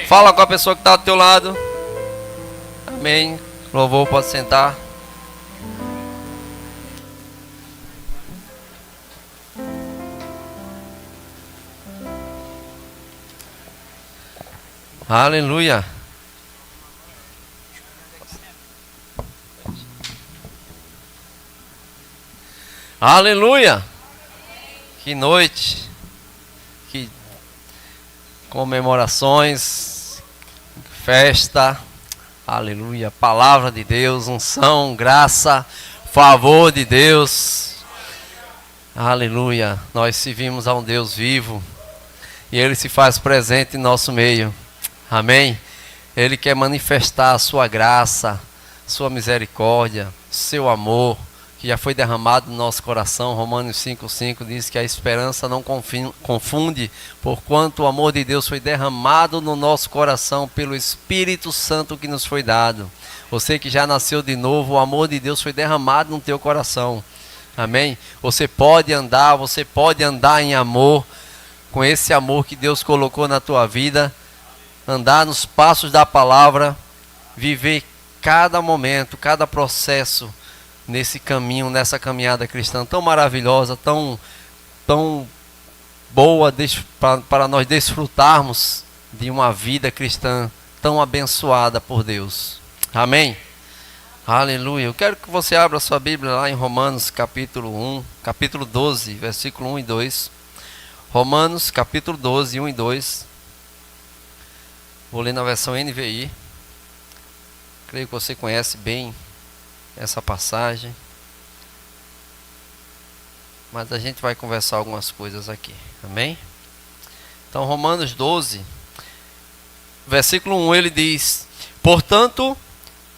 Fala com a pessoa que está do teu lado. Amém. Louvor, pode sentar. Aleluia. Aleluia. Que noite. Que comemorações. Festa. Aleluia. Palavra de Deus, unção, graça, favor de Deus. Aleluia. Nós servimos a um Deus vivo. E Ele se faz presente em nosso meio. Amém? Ele quer manifestar a sua graça, sua misericórdia, seu amor, que já foi derramado no nosso coração. Romanos 5,5 diz que a esperança não confunde, porquanto o amor de Deus foi derramado no nosso coração pelo Espírito Santo que nos foi dado. Você que já nasceu de novo, o amor de Deus foi derramado no teu coração. Amém? Você pode andar em amor, com esse amor que Deus colocou na tua vida, andar nos passos da palavra, viver cada momento, cada processo nesse caminho, nessa caminhada cristã tão maravilhosa, tão boa para nós desfrutarmos de uma vida cristã tão abençoada por Deus. Amém? Aleluia. Eu quero que você abra sua Bíblia lá em Romanos capítulo 12, versículo 1 e 2. Romanos capítulo 12, 1 e 2. Vou ler na versão NVI. Creio que você conhece bem essa passagem. Mas a gente vai conversar algumas coisas aqui. Amém? Então, Romanos 12, versículo 1, ele diz: portanto,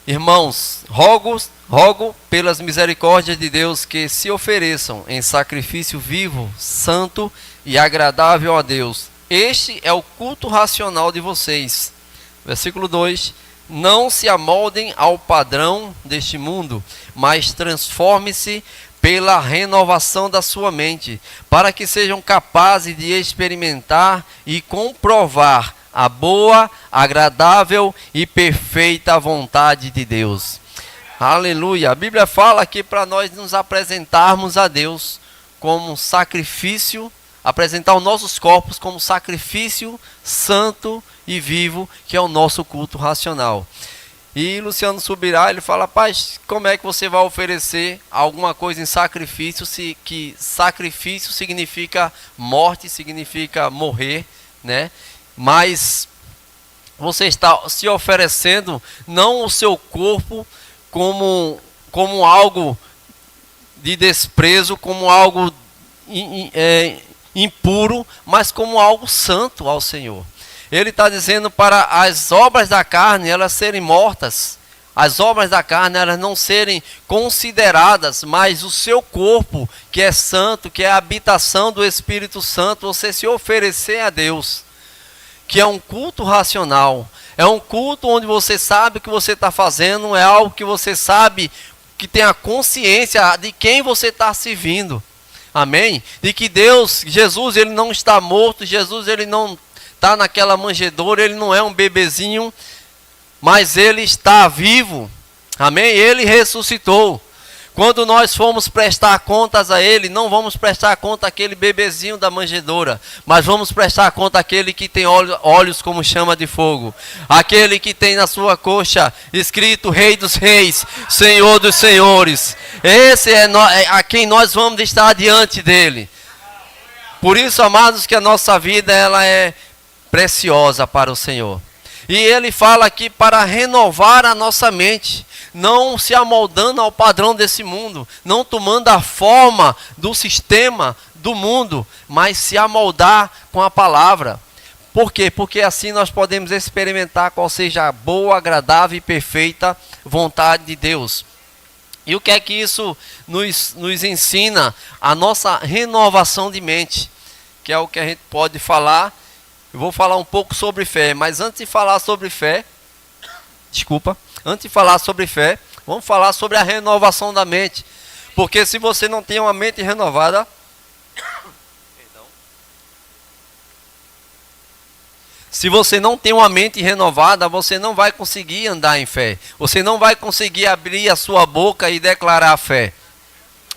irmãos, rogo pelas misericórdias de Deus que se ofereçam em sacrifício vivo, santo e agradável a Deus. Este é o culto racional de vocês. Versículo 2: não se amoldem ao padrão deste mundo, mas transforme-se pela renovação da sua mente, para que sejam capazes de experimentar e comprovar a boa, agradável e perfeita vontade de Deus. Aleluia. A Bíblia fala aqui para nós nos apresentarmos a Deus como um sacrifício, apresentar os nossos corpos como sacrifício santo e vivo, que é o nosso culto racional. E Luciano Subirá, ele fala: rapaz, como é que você vai oferecer alguma coisa em sacrifício, se que sacrifício significa morte, significa morrer, né? Mas você está se oferecendo não o seu corpo como algo de desprezo, como algo impuro, mas como algo santo ao Senhor. Ele está dizendo para as obras da carne elas serem mortas, as obras da carne elas não serem consideradas, mas o seu corpo, que é santo, que é a habitação do Espírito Santo, você se oferecer a Deus, que é um culto racional, é um culto onde você sabe o que você está fazendo, é algo que você sabe, que tem a consciência de quem você está servindo. Amém? De que Deus, Jesus, ele não está morto, Jesus, ele não está naquela manjedoura, ele não é um bebezinho, mas ele está vivo. Amém? Ele ressuscitou. Quando nós formos prestar contas a ele, não vamos prestar conta àquele bebezinho da manjedoura, mas vamos prestar conta àquele que tem olhos como chama de fogo, aquele que tem na sua coxa escrito Rei dos Reis, Senhor dos Senhores. Esse é a quem nós vamos estar diante dele. Por isso, amados, que a nossa vida ela é preciosa para o Senhor. E ele fala aqui para renovar a nossa mente, não se amoldando ao padrão desse mundo, não tomando a forma do sistema do mundo, mas se amoldar com a palavra. Por quê? Porque assim nós podemos experimentar qual seja a boa, agradável e perfeita vontade de Deus. E o que é que isso nos ensina? A nossa renovação de mente, que é o que a gente pode falar. Eu vou falar um pouco sobre fé, mas antes de falar sobre fé, vamos falar sobre a renovação da mente. Porque se você não tem uma mente renovada, Se você não tem uma mente renovada, você não vai conseguir andar em fé. Você não vai conseguir abrir a sua boca e declarar a fé.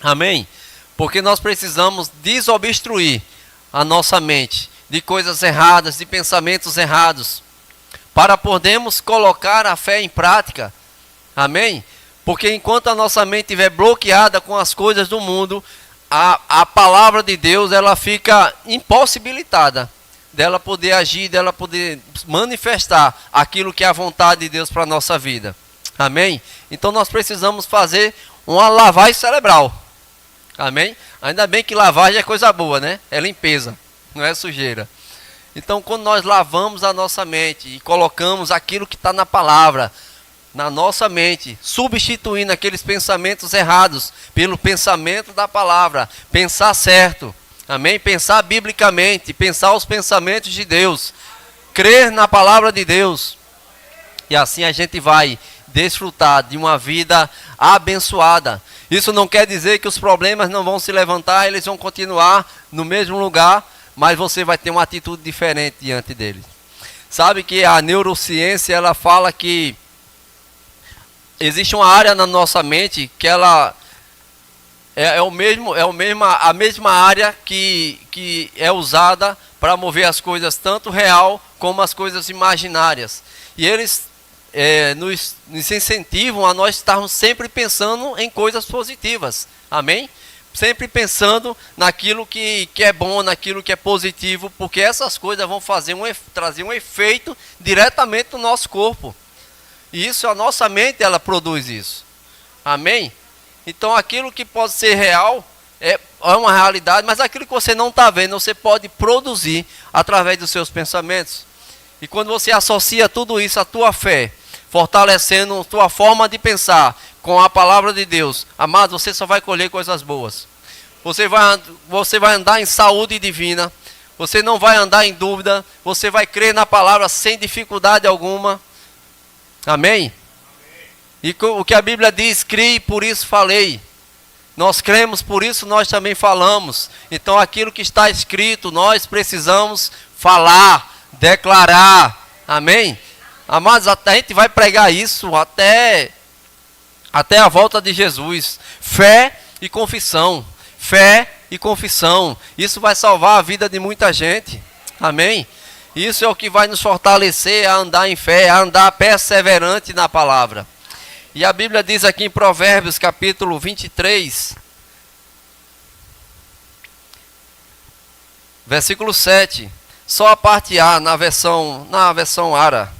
Amém? Porque nós precisamos desobstruir a nossa mente de coisas erradas, de pensamentos errados, para podermos colocar a fé em prática. Amém? Porque enquanto a nossa mente estiver bloqueada com as coisas do mundo, a palavra de Deus ela fica impossibilitada dela poder agir, dela poder manifestar aquilo que é a vontade de Deus para a nossa vida. Amém? Então nós precisamos fazer uma lavagem cerebral. Amém? Ainda bem que lavagem é coisa boa, né? É limpeza, não é sujeira. Então quando nós lavamos a nossa mente e colocamos aquilo que está na palavra na nossa mente, substituindo aqueles pensamentos errados pelo pensamento da palavra, pensar certo, amém? Pensar biblicamente, pensar os pensamentos de Deus, crer na palavra de Deus, e assim a gente vai desfrutar de uma vida abençoada. Isso não quer dizer que os problemas não vão se levantar, eles vão continuar no mesmo lugar, mas você vai ter uma atitude diferente diante deles. Sabe que a neurociência ela fala que existe uma área na nossa mente que ela a mesma área que é usada para mover as coisas tanto real como as coisas imaginárias. E eles nos incentivam a nós estarmos sempre pensando em coisas positivas. Amém? Sempre pensando naquilo que é bom, naquilo que é positivo, porque essas coisas vão trazer um efeito diretamente no nosso corpo. E isso, a nossa mente, ela produz isso. Amém? Então, aquilo que pode ser real é uma realidade, mas aquilo que você não está vendo, você pode produzir através dos seus pensamentos. E quando você associa tudo isso à tua fé, fortalecendo a tua forma de pensar com a palavra de Deus, amado, você só vai colher coisas boas. Você vai andar em saúde divina, você não vai andar em dúvida, você vai crer na palavra sem dificuldade alguma. Amém? E o que a Bíblia diz, criei, por isso falei. Nós cremos, por isso nós também falamos. Então aquilo que está escrito, nós precisamos falar, declarar. Amém? Amados, a gente vai pregar isso até a volta de Jesus. Fé e confissão. Fé e confissão. Isso vai salvar a vida de muita gente. Amém? Isso é o que vai nos fortalecer a andar em fé, a andar perseverante na palavra. E a Bíblia diz aqui em Provérbios capítulo 23, versículo 7, só a parte A na versão Ara.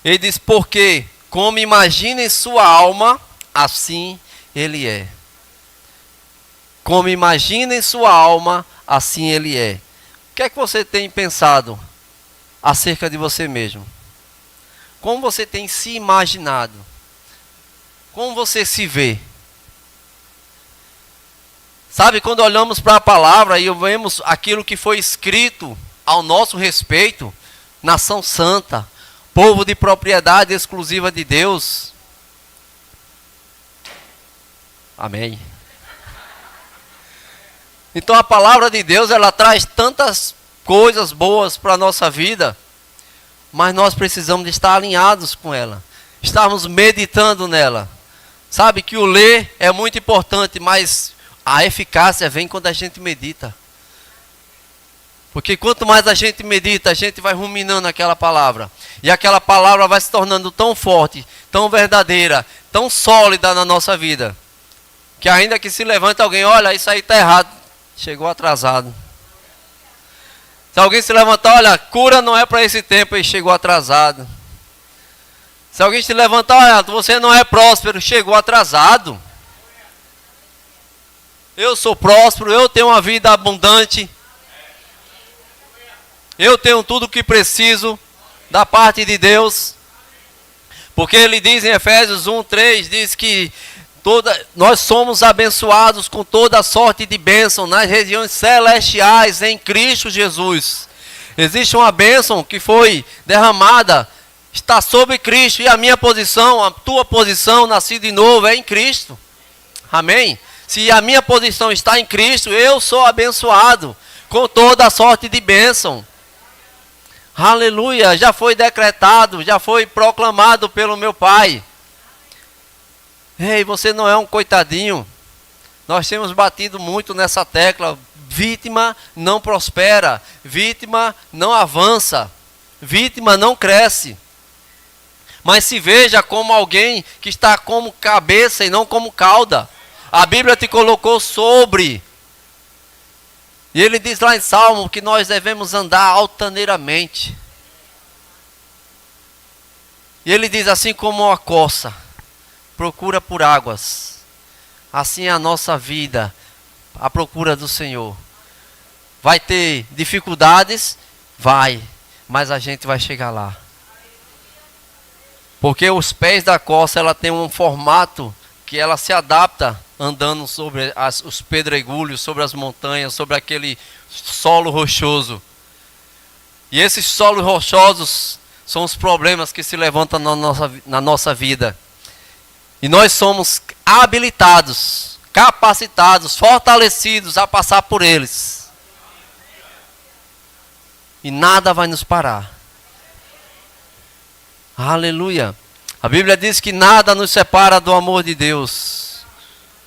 Ele diz, porque como imagina em sua alma, assim ele é. Como imagina em sua alma, assim ele é. O que é que você tem pensado acerca de você mesmo? Como você tem se imaginado? Como você se vê? Sabe, quando olhamos para a palavra e vemos aquilo que foi escrito ao nosso respeito, nação santa, povo de propriedade exclusiva de Deus. Amém. Então a palavra de Deus, ela traz tantas coisas boas para a nossa vida, mas nós precisamos de estar alinhados com ela, estarmos meditando nela. Sabe que o ler é muito importante, mas a eficácia vem quando a gente medita. Porque quanto mais a gente medita, a gente vai ruminando aquela palavra. E aquela palavra vai se tornando tão forte, tão verdadeira, tão sólida na nossa vida, que ainda que se levante alguém, olha, isso aí está errado. Chegou atrasado. Se alguém se levantar, olha, cura não é para esse tempo, e chegou atrasado. Se alguém se levantar, olha, você não é próspero, chegou atrasado. Eu sou próspero, eu tenho uma vida abundante. Eu tenho tudo o que preciso da parte de Deus. Porque ele diz em Efésios 1:3, diz que nós somos abençoados com toda sorte de bênção nas regiões celestiais em Cristo Jesus. Existe uma bênção que foi derramada, está sobre Cristo, e a minha posição, a tua posição, nascido de novo, é em Cristo. Amém? Se a minha posição está em Cristo, eu sou abençoado com toda sorte de bênção. Aleluia, já foi decretado, já foi proclamado pelo meu Pai. Ei, você não é um coitadinho. Nós temos batido muito nessa tecla. Vítima não prospera, vítima não avança, vítima não cresce. Mas se veja como alguém que está como cabeça e não como cauda. A Bíblia te colocou sobre. E ele diz lá em Salmo que nós devemos andar altaneiramente. E ele diz assim como a corça procura por águas, assim é a nossa vida, à procura do Senhor. Vai ter dificuldades? Vai, mas a gente vai chegar lá. Porque os pés da corça, ela tem um formato que ela se adapta andando sobre os pedregulhos, sobre as montanhas, sobre aquele solo rochoso. E esses solos rochosos são os problemas que se levantam na nossa vida. E nós somos habilitados, capacitados, fortalecidos a passar por eles. E nada vai nos parar. Aleluia. A Bíblia diz que nada nos separa do amor de Deus.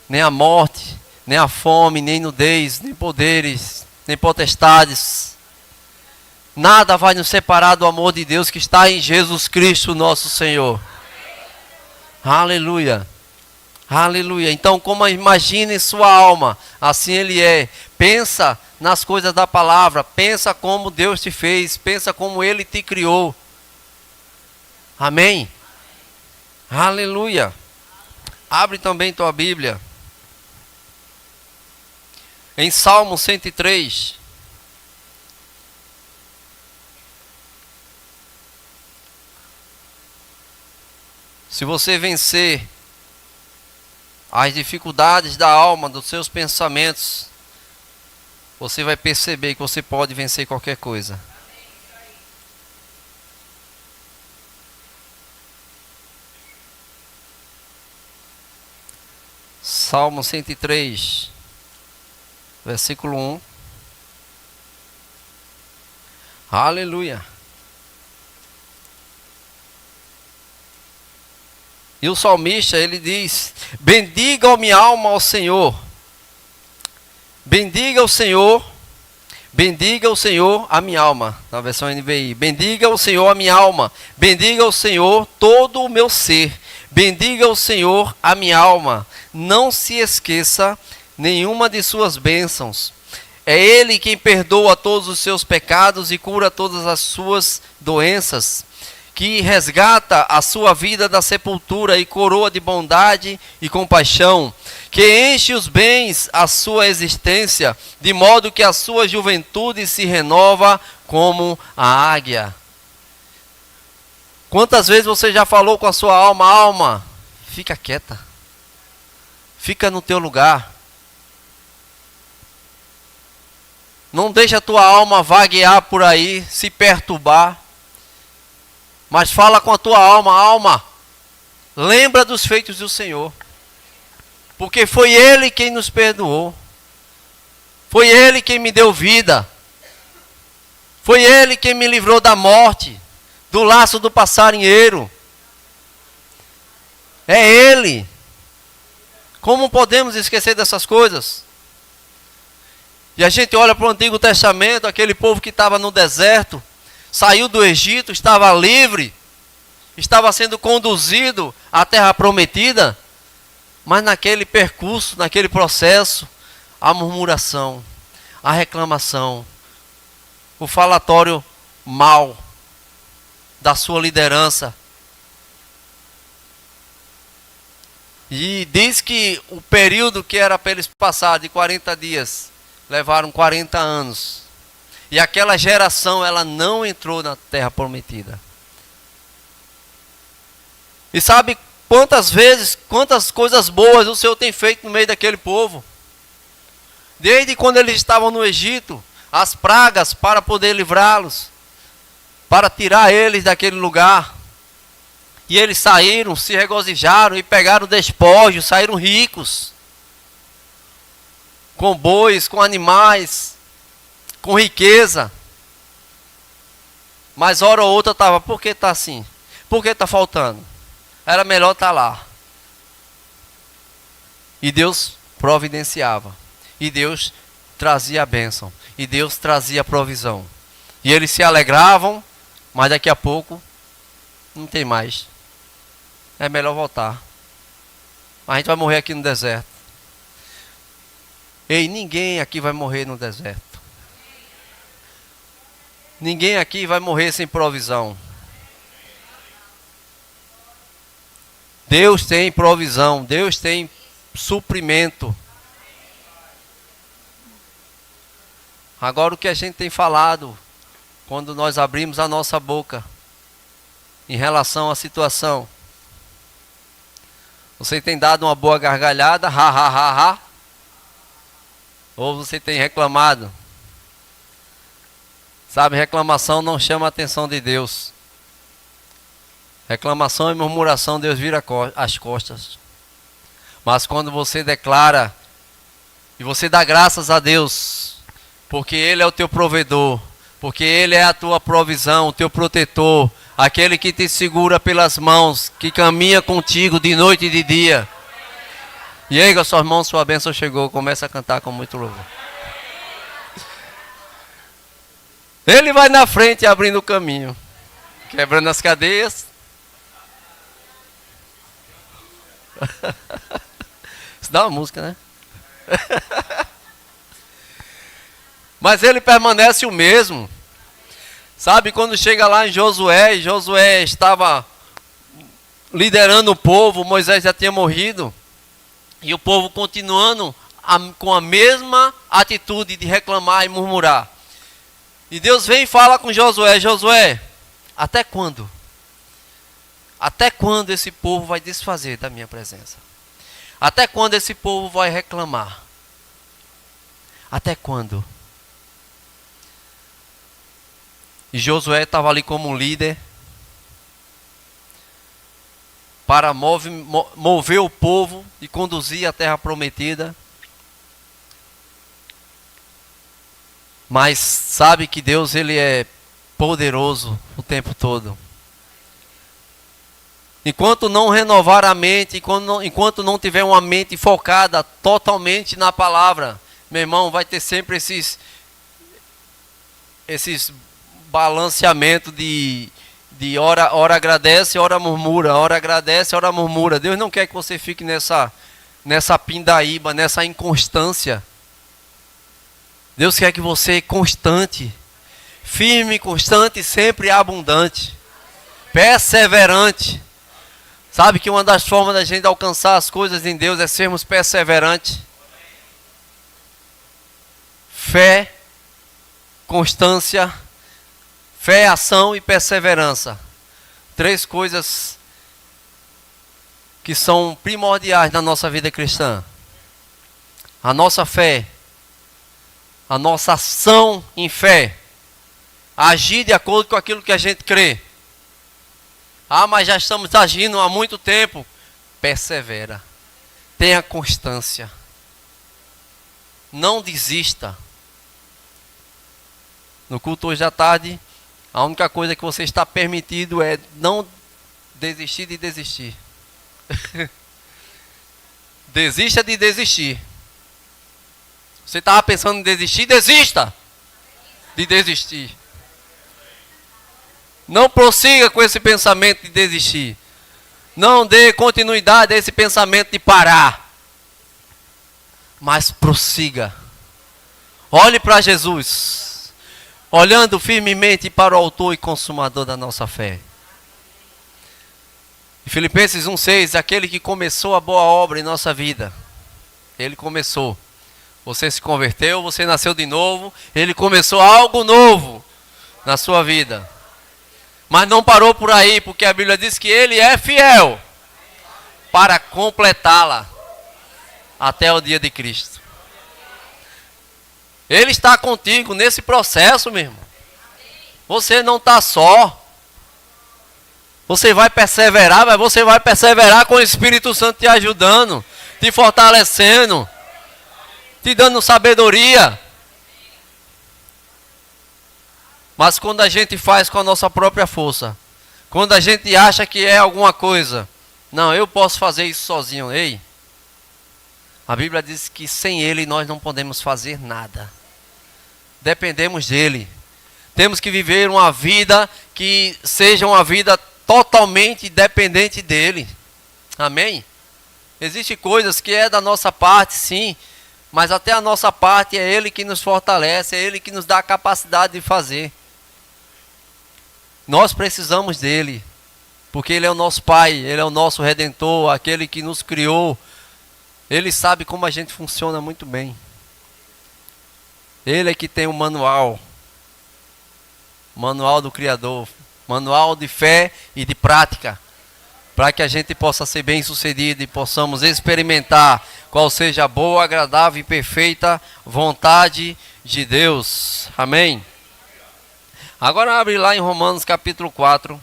Nem a morte, nem a fome, nem nudez, nem poderes, nem potestades. Nada vai nos separar do amor de Deus que está em Jesus Cristo, nosso Senhor. Aleluia. Aleluia. Então, como imagine sua alma, assim ele é. Pensa nas coisas da palavra, pensa como Deus te fez, pensa como ele te criou. Amém? Aleluia. Abre também tua Bíblia. Em Salmo 103. Se você vencer as dificuldades da alma, dos seus pensamentos, você vai perceber que você pode vencer qualquer coisa. Salmo 103, versículo 1. Aleluia. E o salmista, ele diz: bendiga minha alma ao Senhor. Bendiga o Senhor a minha alma. Na versão NVI. Bendiga o Senhor a minha alma. Bendiga o Senhor todo o meu ser. Bendiga o Senhor a minha alma. Não se esqueça nenhuma de suas bênçãos. É Ele quem perdoa todos os seus pecados e cura todas as suas doenças, que resgata a sua vida da sepultura e coroa de bondade e compaixão, que enche os bens a sua existência, de modo que a sua juventude se renova como a águia. Quantas vezes você já falou com a sua alma: alma, fica quieta, fica no teu lugar. Não deixa a tua alma vaguear por aí, se perturbar. Mas fala com a tua alma: alma, lembra dos feitos do Senhor. Porque foi Ele quem nos perdoou. Foi Ele quem me deu vida. Foi Ele quem me livrou da morte, do laço do passarinheiro. É Ele. Como podemos esquecer dessas coisas? E a gente olha para o Antigo Testamento, aquele povo que estava no deserto, saiu do Egito, estava livre, estava sendo conduzido à terra prometida, mas naquele percurso, naquele processo, a murmuração, a reclamação, o falatório mal da sua liderança. E diz que o período que era para eles passar de 40 dias, levaram 40 anos. E aquela geração, ela não entrou na terra prometida. E sabe quantas vezes, quantas coisas boas o Senhor tem feito no meio daquele povo? Desde quando eles estavam no Egito, as pragas para poder livrá-los, para tirar eles daquele lugar. E eles saíram, se regozijaram e pegaram despojos, saíram ricos. Com bois, com animais, com riqueza. Mas hora ou outra estava, por que está assim? Por que está faltando? Era melhor estar lá. E Deus providenciava. E Deus trazia a bênção. E Deus trazia a provisão. E eles se alegravam, mas daqui a pouco não tem mais. É melhor voltar. A gente vai morrer aqui no deserto. Ei, ninguém aqui vai morrer no deserto. Ninguém aqui vai morrer sem provisão. Deus tem provisão, Deus tem suprimento. Agora o que a gente tem falado, quando nós abrimos a nossa boca, em relação à situação. Você tem dado uma boa gargalhada, ha, ha, ha, ha. Ou você tem reclamado. Sabe, reclamação não chama a atenção de Deus. Reclamação e murmuração, Deus vira as costas. Mas quando você declara, e você dá graças a Deus, porque Ele é o teu provedor, porque Ele é a tua provisão, o teu protetor, aquele que te segura pelas mãos, que caminha contigo de noite e de dia. E aí, com as suas mãos, sua bênção chegou, começa a cantar com muito louvor. Ele vai na frente abrindo o caminho, quebrando as cadeias. Isso dá uma música, né? Mas ele permanece o mesmo. Sabe, quando chega lá em Josué, Josué estava liderando o povo, Moisés já tinha morrido, e o povo continuando com a mesma atitude de reclamar e murmurar. E Deus vem e fala com Josué, Josué, até quando? Até quando esse povo vai desfazer da minha presença? Até quando esse povo vai reclamar? Até quando? E Josué estava ali como um líder para mover o povo e conduzir a terra prometida. Mas sabe que Deus, Ele é poderoso o tempo todo. Enquanto não renovar a mente, enquanto não tiver uma mente focada totalmente na palavra, meu irmão, vai ter sempre esses balanceamentos de ora agradece, ora murmura, ora agradece, ora murmura. Deus não quer que você fique nessa pindaíba, nessa inconstância. Deus quer que você constante, firme, constante, sempre abundante, perseverante. Sabe que uma das formas da gente alcançar as coisas em Deus é sermos perseverantes. Fé, constância, fé, ação e perseverança. 3 coisas que são primordiais na nossa vida cristã. A nossa fé, a nossa ação em fé, agir de acordo com aquilo que a gente crê. Ah, mas já estamos agindo há muito tempo. Persevera. Tenha constância. Não desista. No culto hoje à tarde, a única coisa que você está permitido é não desistir de desistir. Desista de desistir. Você estava pensando em desistir? Desista de desistir. Não prossiga com esse pensamento de desistir. Não dê continuidade a esse pensamento de parar. Mas prossiga. Olhe para Jesus. Olhando firmemente para o autor e consumador da nossa fé. Em Filipenses 1,6, aquele que começou a boa obra em nossa vida. Ele começou. Você se converteu, você nasceu de novo. Ele começou algo novo na sua vida. Mas não parou por aí, porque a Bíblia diz que Ele é fiel para completá-la até o dia de Cristo. Ele está contigo nesse processo, meu irmão. Você não está só. Você vai perseverar, mas você vai perseverar com o Espírito Santo te ajudando, te fortalecendo, te dando sabedoria. Mas quando a gente faz com a nossa própria força, quando a gente acha que é alguma coisa, não, eu posso fazer isso sozinho. Ei, a Bíblia diz que sem Ele nós não podemos fazer nada. Dependemos dEle. Temos que viver uma vida que seja uma vida totalmente dependente dEle. Amém? Existem coisas que é da nossa parte, sim, mas até a nossa parte é Ele que nos fortalece, é Ele que nos dá a capacidade de fazer. Nós precisamos dEle, porque Ele é o nosso Pai, Ele é o nosso Redentor, aquele que nos criou. Ele sabe como a gente funciona muito bem. Ele é que tem o manual do Criador, manual de fé e de prática, para que a gente possa ser bem sucedido e possamos experimentar qual seja a boa, agradável e perfeita vontade de Deus. Amém? Agora abre lá em Romanos capítulo 4.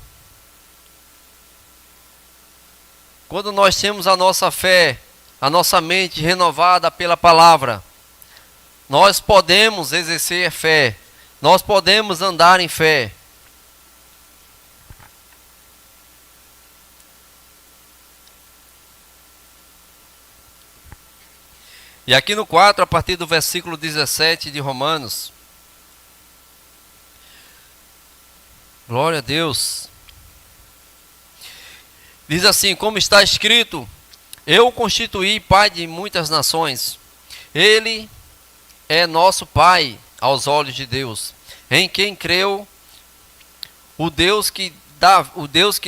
Quando nós temos a nossa fé, a nossa mente renovada pela palavra, nós podemos exercer fé, nós podemos andar em fé. E aqui no 4, a partir do versículo 17 de Romanos, glória a Deus, diz assim: como está escrito, eu o constituí pai de muitas nações. Ele é nosso pai aos olhos de Deus, em quem creu o Deus que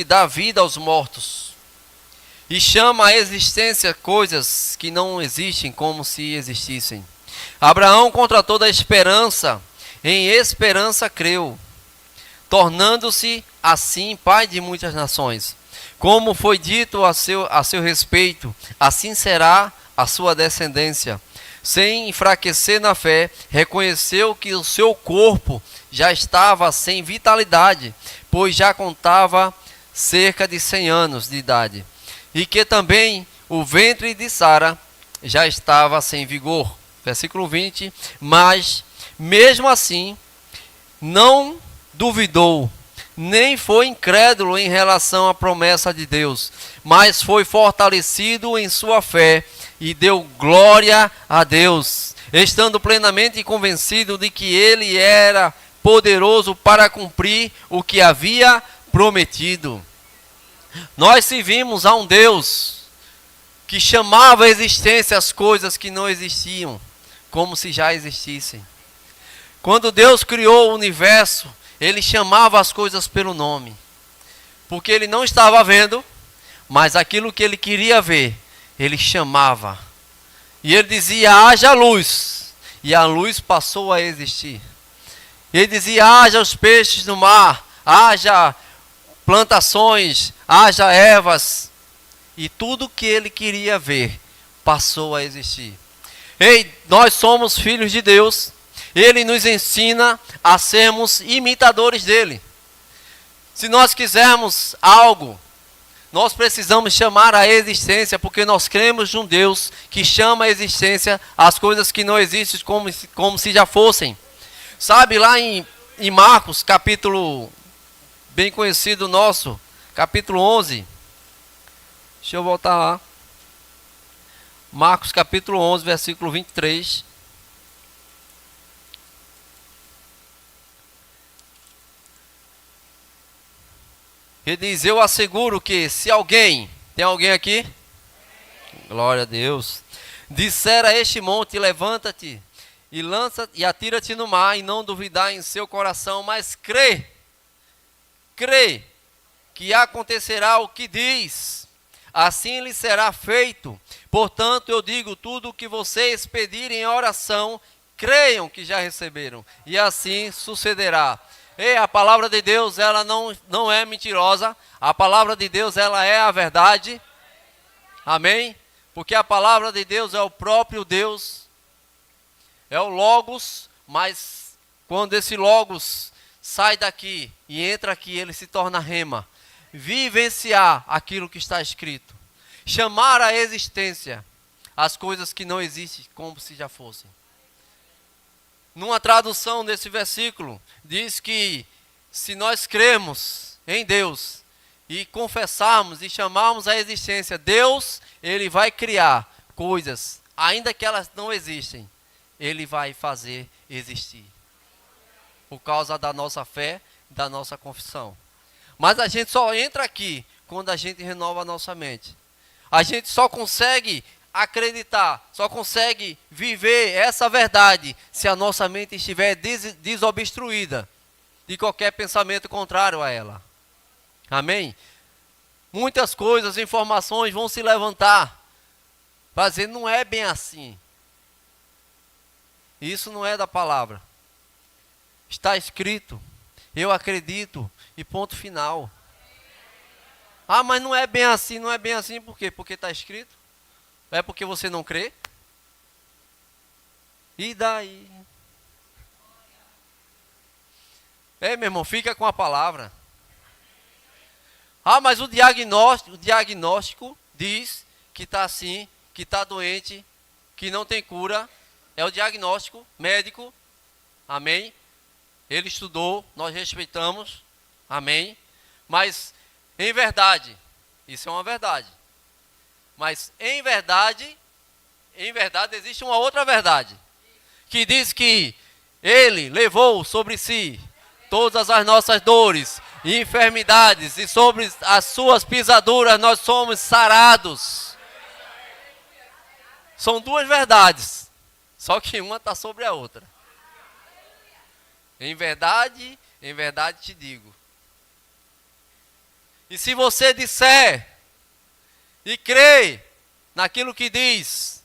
dá vida aos mortos e chama à existência coisas que não existem como se existissem. Abraão, contra toda a esperança, em esperança creu, tornando-se assim pai de muitas nações. Como foi dito a seu respeito, assim será a sua descendência. Sem enfraquecer na fé, reconheceu que o seu corpo já estava sem vitalidade, pois já contava cerca de 100 anos de idade, e que também o ventre de Sara já estava sem vigor. Versículo 20. Mas, mesmo assim, não duvidou, nem foi incrédulo em relação à promessa de Deus, mas foi fortalecido em sua fé e deu glória a Deus, estando plenamente convencido de que Ele era poderoso para cumprir o que havia prometido. Nós servimos a um Deus que chamava à existência as coisas que não existiam, como se já existissem. Quando Deus criou o universo, Ele chamava as coisas pelo nome, porque Ele não estava vendo, mas aquilo que Ele queria ver, Ele chamava. E Ele dizia: haja luz, e a luz passou a existir. Ele dizia: haja os peixes no mar, haja plantações, haja ervas, e tudo que Ele queria ver passou a existir. Ei, nós somos filhos de Deus. Ele nos ensina a sermos imitadores dele. Se nós quisermos algo, nós precisamos chamar à existência, porque nós cremos num Deus que chama à existência as coisas que não existem como se já fossem. Sabe, lá em Marcos, capítulo bem conhecido nosso, capítulo 11. Deixa eu voltar lá. Marcos capítulo 11, versículo 23. Ele diz: eu asseguro que se alguém, tem alguém aqui? Glória a Deus. Disser a este monte: levanta-te e lança e atira-te no mar, e não duvidar em seu coração, mas crê que acontecerá o que diz, assim lhe será feito. Portanto, eu digo: tudo o que vocês pedirem em oração, creiam que já receberam, e assim sucederá. E a palavra de Deus, ela não é mentirosa. A palavra de Deus, ela é a verdade. Amém? Porque a palavra de Deus é o próprio Deus. É o Logos, mas quando esse Logos sai daqui e entra aqui, ele se torna rema. Vivenciar aquilo que está escrito. Chamar à existência as coisas que não existem como se já fossem. Numa tradução desse versículo, diz que se nós crermos em Deus e confessarmos e chamarmos à existência Deus, Ele vai criar coisas, ainda que elas não existem, Ele vai fazer existir. Por causa da nossa fé, da nossa confissão. Mas a gente só entra aqui quando a gente renova a nossa mente. A gente só consegue acreditar, só consegue viver essa verdade se a nossa mente estiver desobstruída de qualquer pensamento contrário a ela. Amém? Muitas coisas, informações vão se levantar para dizer, não é bem assim. Isso não é da palavra. Está escrito, eu acredito e ponto final. Ah, mas não é bem assim, não é bem assim, por quê? Porque está escrito? É porque você não crê? E daí? Meu irmão, fica com a palavra. Ah, mas o diagnóstico diz que está assim, que está doente, que não tem cura. É o diagnóstico médico. Amém? Ele estudou, nós respeitamos. Amém? Mas, em verdade, isso é uma verdade. Mas, em verdade existe uma outra verdade. Que diz que Ele levou sobre si todas as nossas dores e enfermidades. E sobre as suas pisaduras nós somos sarados. São duas verdades. Só que uma está sobre a outra. Em verdade te digo. E se você disser e crê naquilo que diz,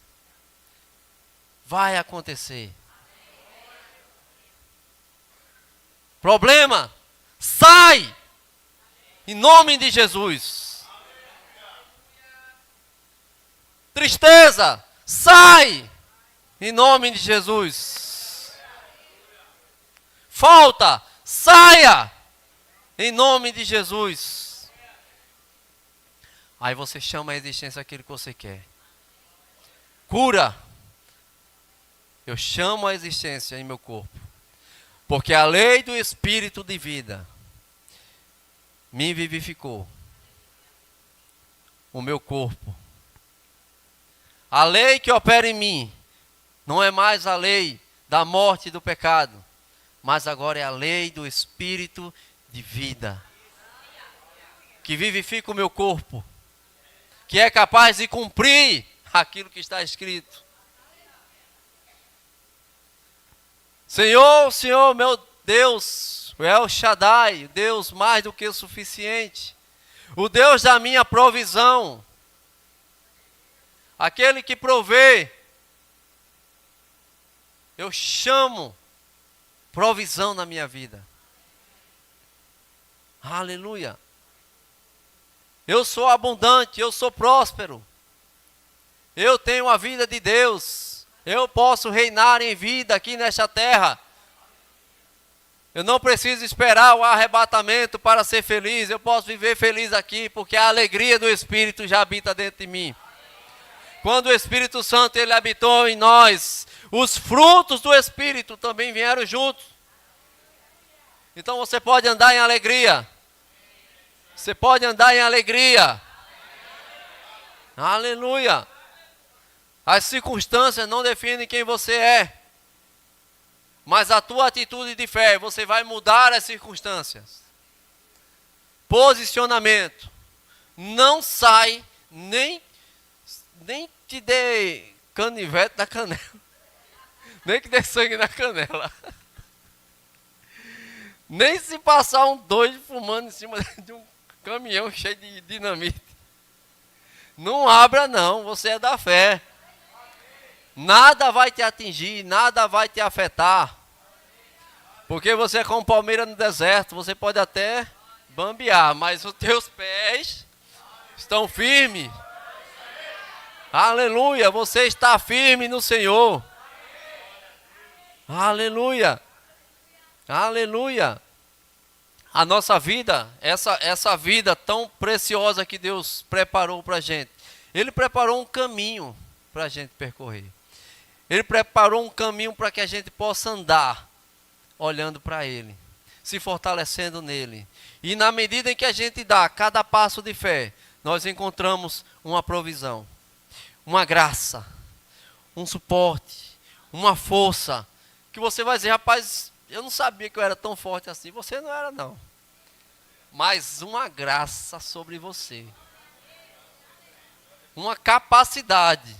vai acontecer. Problema, sai! Em nome de Jesus. Tristeza, sai! Em nome de Jesus. Falta, saia! Em nome de Jesus. Aí você chama a existência aquilo que você quer. Cura. Eu chamo a existência em meu corpo. Porque a lei do Espírito de vida me vivificou. O meu corpo. A lei que opera em mim não é mais a lei da morte e do pecado, mas agora é a lei do Espírito de vida. Que vivifica o meu corpo. Que é capaz de cumprir aquilo que está escrito. Senhor, meu Deus, o El Shaddai, Deus mais do que o suficiente, o Deus da minha provisão, aquele que provê, eu chamo provisão na minha vida. Aleluia. Eu sou abundante, eu sou próspero. Eu tenho a vida de Deus. Eu posso reinar em vida aqui nesta terra. Eu não preciso esperar o arrebatamento para ser feliz. Eu posso viver feliz aqui, porque a alegria do Espírito já habita dentro de mim. Quando o Espírito Santo ele habitou em nós, os frutos do Espírito também vieram juntos. Então você pode andar em alegria. Você pode andar em alegria. Aleluia. As circunstâncias não definem quem você é. Mas a tua atitude de fé, você vai mudar as circunstâncias. Posicionamento. Não sai, nem te dê canivete na canela. Nem que dê sangue na canela. Nem se passar um doido fumando em cima de um caminhão cheio de dinamite. Não abra não, você é da fé. Nada vai te atingir, nada vai te afetar. Porque você é como palmeira no deserto, você pode até bambear, mas os teus pés estão firmes. Aleluia, você está firme no Senhor. Aleluia. Aleluia. A nossa vida, essa vida tão preciosa que Deus preparou para a gente. Ele preparou um caminho para a gente percorrer. Ele preparou um caminho para que a gente possa andar olhando para Ele, se fortalecendo nele. E na medida em que a gente dá cada passo de fé, nós encontramos uma provisão, uma graça, um suporte, uma força, que você vai dizer, rapaz, eu não sabia que eu era tão forte assim. Você não era, não. Mas uma graça sobre você. Uma capacidade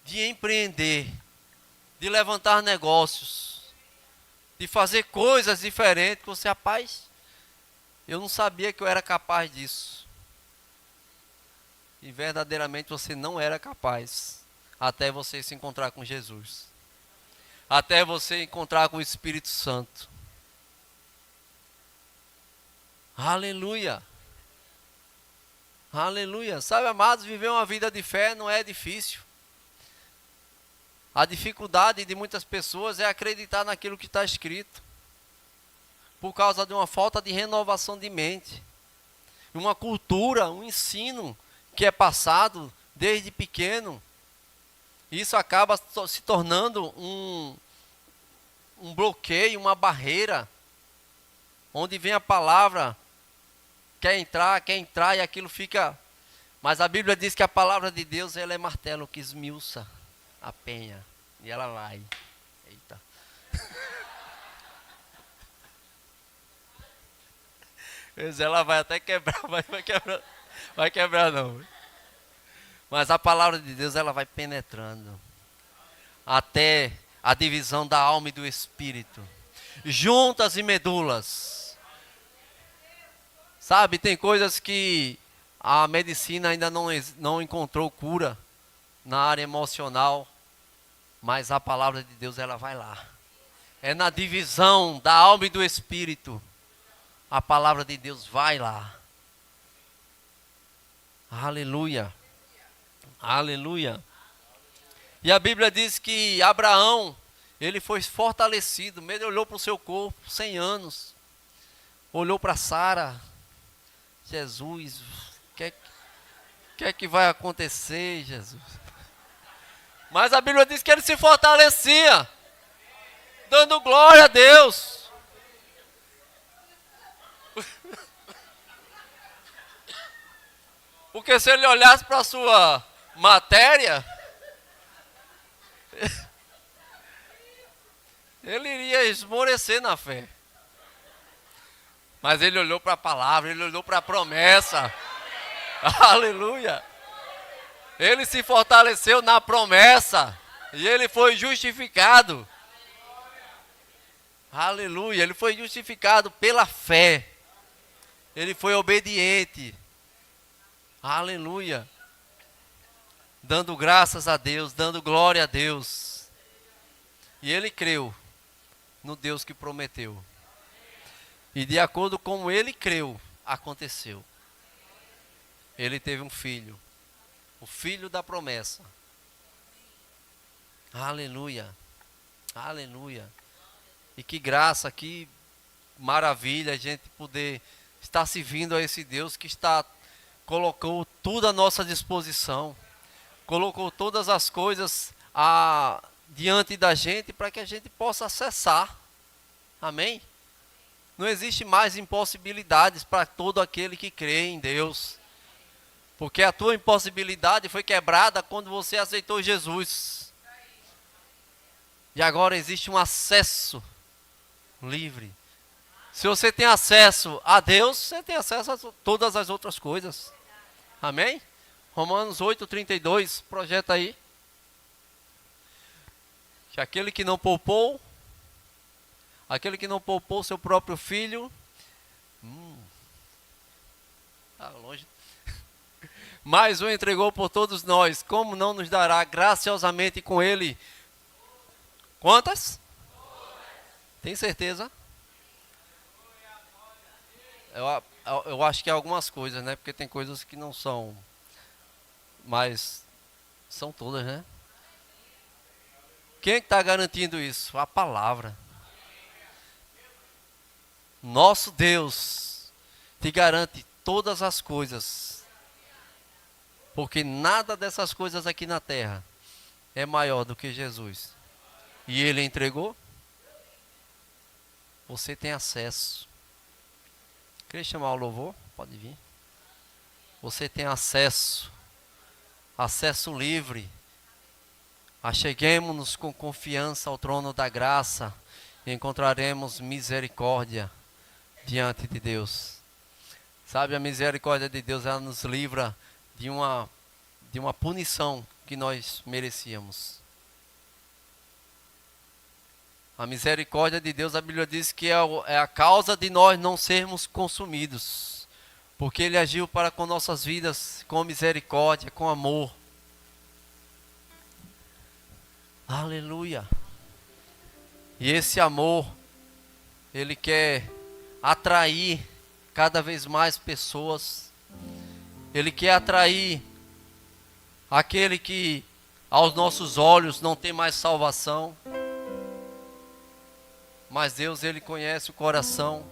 de empreender, de levantar negócios, de fazer coisas diferentes. Que você, rapaz, eu não sabia que eu era capaz disso. E verdadeiramente você não era capaz, até você se encontrar com Jesus. Até você encontrar com o Espírito Santo. Aleluia. Aleluia. Sabe, amados, viver uma vida de fé não é difícil. A dificuldade de muitas pessoas é acreditar naquilo que está escrito, por causa de uma falta de renovação de mente, uma cultura, um ensino que é passado desde pequeno. Isso acaba se tornando um bloqueio, uma barreira, onde vem a palavra, quer entrar e aquilo fica. Mas a Bíblia diz que a palavra de Deus, ela é martelo que esmiuça a penha, e ela vai. Eita. Ela vai até quebrar, vai quebrar não. Mas a palavra de Deus, ela vai penetrando até a divisão da alma e do espírito, juntas e medulas. Sabe, tem coisas que a medicina ainda não encontrou cura na área emocional, mas a palavra de Deus, ela vai lá. É na divisão da alma e do espírito. A palavra de Deus vai lá. Aleluia. Aleluia. E a Bíblia diz que Abraão, ele foi fortalecido. Ele olhou para o seu corpo, 100 anos. Olhou para Sara. Jesus, o que é que vai acontecer, Jesus? Mas a Bíblia diz que ele se fortalecia, dando glória a Deus. Porque se ele olhasse para a sua matéria, ele iria esmorecer na fé. Mas ele olhou para a palavra, ele olhou para a promessa. Aleluia. Ele se fortaleceu na promessa. E ele foi justificado. Aleluia. Ele foi justificado pela fé. Ele foi obediente. Aleluia. Dando graças a Deus, dando glória a Deus. E ele creu no Deus que prometeu. E de acordo com ele creu, aconteceu. Ele teve um filho. O filho da promessa. Aleluia. Aleluia. E que graça, que maravilha a gente poder estar servindo a esse Deus que colocou tudo à nossa disposição. Colocou todas as coisas diante da gente para que a gente possa acessar. Amém? Não existe mais impossibilidades para todo aquele que crê em Deus. Porque a tua impossibilidade foi quebrada quando você aceitou Jesus. E agora existe um acesso livre. Se você tem acesso a Deus, você tem acesso a todas as outras coisas. Amém? Romanos 8:32, projeta aí. Que aquele que não poupou seu próprio filho, tá longe, mas o entregou por todos nós, como não nos dará graciosamente com ele? Quantas? Tem certeza? Eu acho que é algumas coisas, né? Porque tem coisas que não são, mas são todas, né? Quem está garantindo isso? A palavra. Nosso Deus te garante todas as coisas. Porque nada dessas coisas aqui na terra é maior do que Jesus e ele entregou, você tem acesso. Queria chamar o louvor? Pode vir. Você tem acesso livre. Acheguemo-nos com confiança ao trono da graça e encontraremos misericórdia diante de Deus. Sabe, a misericórdia de Deus, ela nos livra de uma punição que nós merecíamos. A misericórdia de Deus, a Bíblia diz que é a causa de nós não sermos consumidos, porque Ele agiu para com nossas vidas com misericórdia, com amor. Aleluia! E esse amor, Ele quer atrair cada vez mais pessoas. Ele quer atrair aquele que aos nossos olhos não tem mais salvação. Mas Deus, Ele conhece o coração.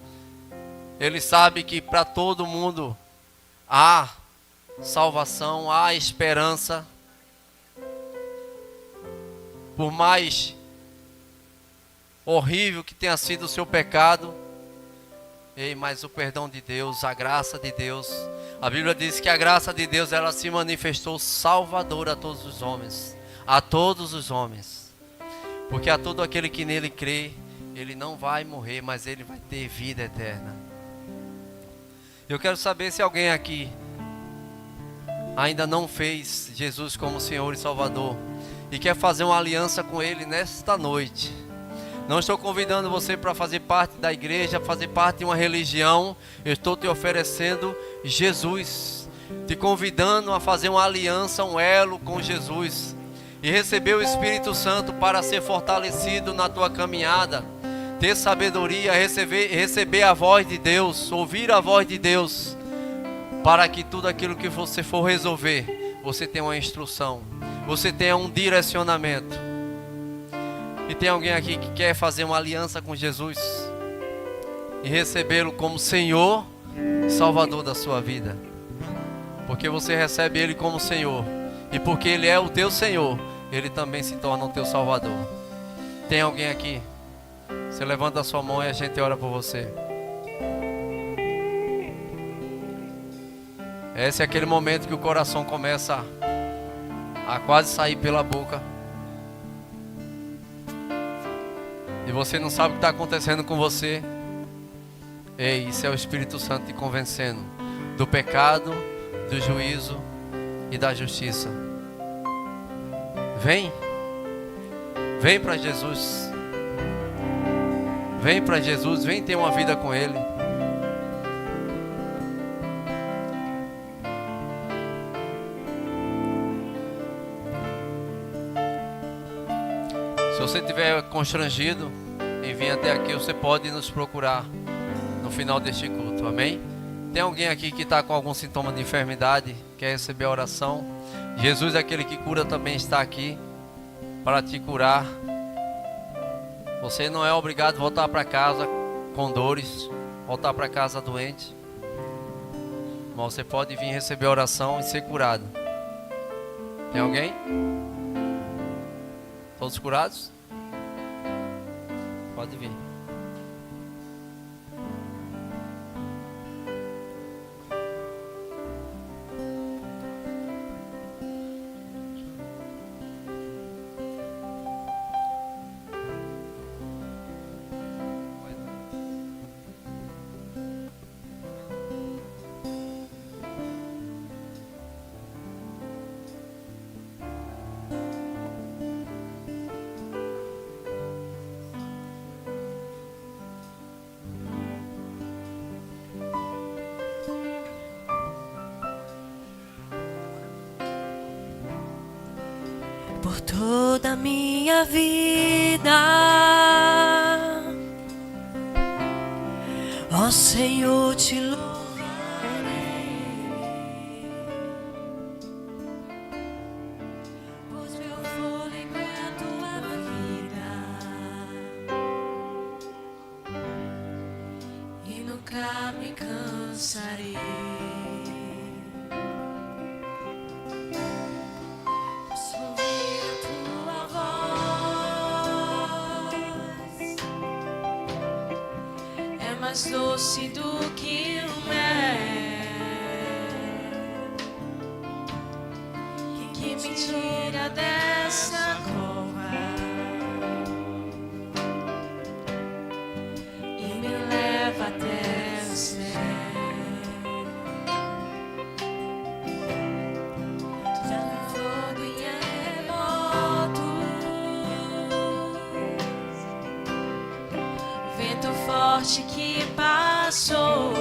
Ele sabe que para todo mundo há salvação, há esperança. Por mais horrível que tenha sido o seu pecado, mas o perdão de Deus, a graça de Deus, a Bíblia diz que a graça de Deus, ela se manifestou salvadora a todos os homens, porque a todo aquele que nele crê, ele não vai morrer, mas ele vai ter vida eterna. Eu quero saber se alguém aqui ainda não fez Jesus como Senhor e Salvador e quer fazer uma aliança com Ele nesta noite. Não estou convidando você para fazer parte da igreja, fazer parte de uma religião. Eu estou te oferecendo Jesus, te convidando a fazer uma aliança, um elo com Jesus e receber o Espírito Santo para ser fortalecido na tua caminhada, ter sabedoria, receber a voz de Deus, ouvir a voz de Deus, para que tudo aquilo que você for resolver, você tenha uma instrução, você tenha um direcionamento. E tem alguém aqui que quer fazer uma aliança com Jesus e recebê-lo como Senhor e Salvador da sua vida? Porque você recebe Ele como Senhor, e porque Ele é o teu Senhor, Ele também se torna o teu Salvador. Tem alguém aqui? Você levanta a sua mão e a gente ora por você. Esse é aquele momento que o coração começa a quase sair pela boca. E você não sabe o que está acontecendo com você. Ei, isso é o Espírito Santo te convencendo do pecado, do juízo e da justiça. Vem para Jesus. Vem para Jesus, vem ter uma vida com Ele. Se você estiver constrangido em vir até aqui, você pode nos procurar no final deste culto, amém? Tem alguém aqui que está com algum sintoma de enfermidade, quer receber a oração? Jesus, aquele que cura, também está aqui para te curar. Você não é obrigado a voltar para casa com dores, voltar para casa doente, mas você pode vir receber a oração e ser curado. Tem alguém? Todos curados? Pode vir. Por toda a minha vida, ó Senhor, te louvarei, pois meu fôlego é a tua vida e nunca me cansarei. Posso ouvir a tua mais doce do que o mel, que me tira dessa cova e me leva até o céu. Fogo e remoto, vento forte que passou,